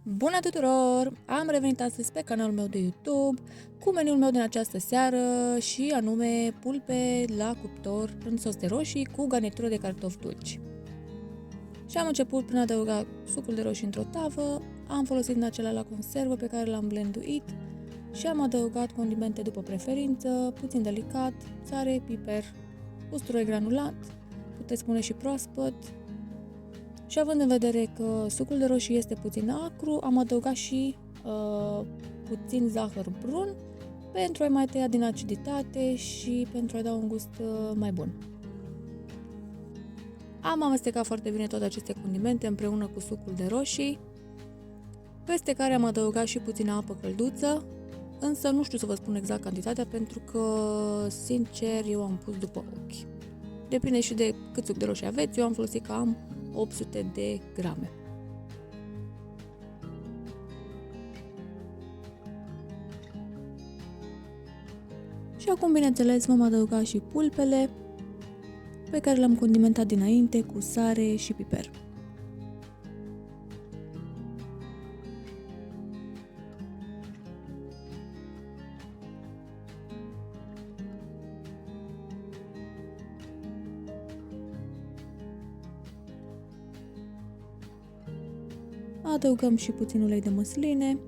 Bună tuturor! Am revenit astăzi pe canalul meu de YouTube cu meniul meu din această seară și anume pulpe la cuptor în sos de roșii cu garnitură de cartofi dulci. Și am început prin a adăuga sucul de roșii într-o tavă, am folosit din acela la conservă pe care l-am blenduit și am adăugat condimente după preferință, puțin delicat, sare, piper, usturoi granulat, puteți pune și proaspăt. Și având în vedere că sucul de roșii este puțin acru, am adăugat și puțin zahăr brun pentru a mai tăia din aciditate și pentru a da un gust mai bun. Am amestecat foarte bine toate aceste condimente împreună cu sucul de roșii, peste care am adăugat și puțină apă călduță, însă nu știu să vă spun exact cantitatea pentru că, sincer, eu am pus după ochi. Depinde și de cât suc de roșii aveți, eu am folosit cam 800 de grame. Și acum, bineînțeles, vom adăuga și pulpele pe care le-am condimentat dinainte cu sare și piper. Adăugăm și puțin ulei de măsline.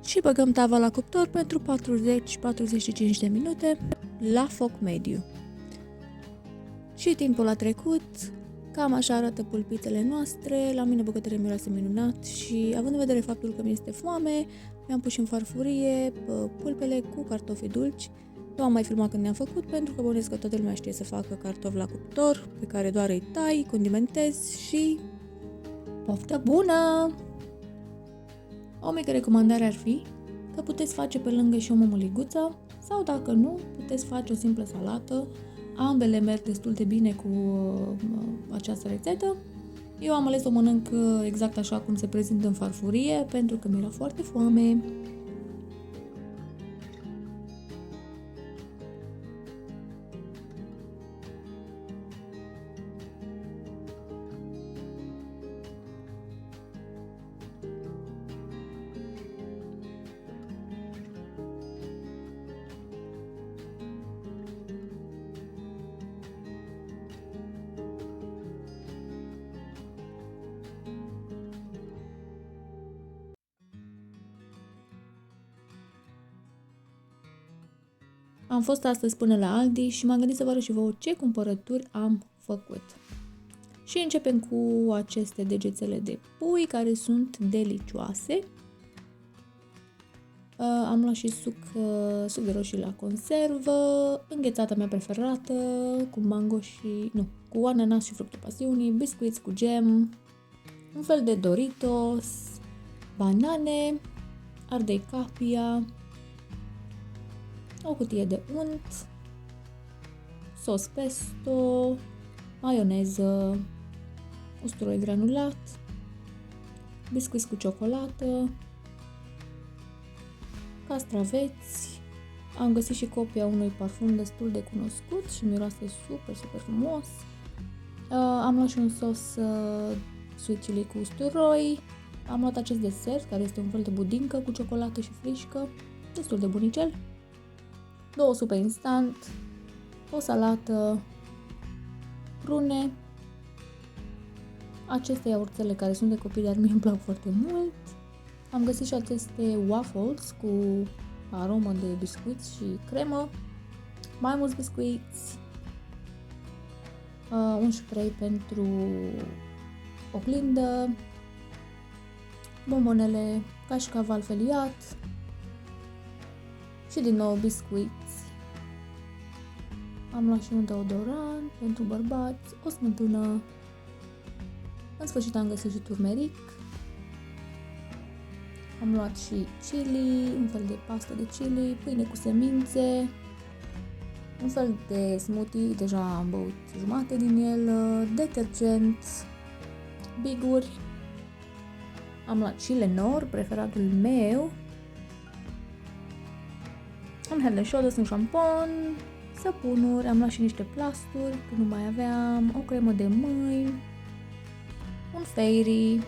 Și băgăm tava la cuptor pentru 40-45 de minute la foc mediu. Și timpul a trecut, cam așa arată pulpițele noastre, la mine bucătărie miroase minunat și având în vedere faptul că mi este foame, mi-am pus și în farfurie pulpele cu cartofi dulci. Nu am mai filmat când ne-am făcut pentru că bănuiesc că toată lumea știe să facă cartofi la cuptor, pe care doar îi tai, condimentezi și poftă bună! O mică recomandare ar fi că puteți face pe lângă și o mămăliguță sau dacă nu, puteți face o simplă salată. Ambele merg destul de bine cu această rețetă. Eu am ales să o mănânc exact așa cum se prezintă în farfurie pentru că mi-era foarte foame. Am fost astăzi până la Aldi și m-am gândit să vă arăt și vouă ce cumpărături am făcut. Și începem cu aceste degețele de pui care sunt delicioase. Am luat și suc de roșii la conservă, înghețata mea preferată, cu mango și, cu ananas și fructul pasiunii, biscuiți cu gem, un fel de Doritos, banane, ardei capia, o cutie de unt, sos pesto, maioneză, usturoi granulat, biscuiți cu ciocolată, castraveți. Am găsit și copia unui parfum destul de cunoscut și miroase super frumos. Am luat și un sos sweet chili cu usturoi. Am luat acest desert care este un fel de budincă cu ciocolată și frișcă, destul de bunicel. 2 supe instant, o salată, prune, aceste iaurțele care sunt de copii, dar mie îmi plac foarte mult. Am găsit și aceste waffles cu aromă de biscuiți și cremă, mai mulți biscuiți, un spray pentru oglindă, bombonele, cașcaval feliat și din nou biscuiți. Am luat și un deodorant pentru bărbați, o smântână. În sfârșit am găsit și turmeric. Am luat și chili, un fel de pastă de chili, pâine cu semințe, un fel de smoothie, deja am băut jumate din el, detergent, biguri. Am luat și Lenor, preferatul meu, un Head & Shoulders, un șampon, săpunuri, am luat și niște plasturi, că nu mai aveam, o cremă de mâini, un fairy,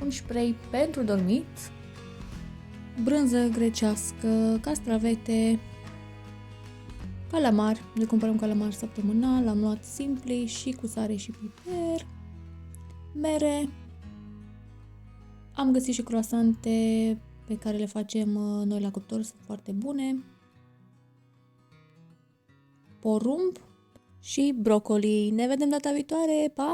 un spray pentru dormit, brânză grecească, castravete, calamar, ne cumpărăm calamar săptămânal, am luat Simply și cu sare și piper, mere, am găsit și croissante pe care le facem noi la cuptor, sunt foarte bune, porumb și brocoli. Ne vedem data viitoare, pa!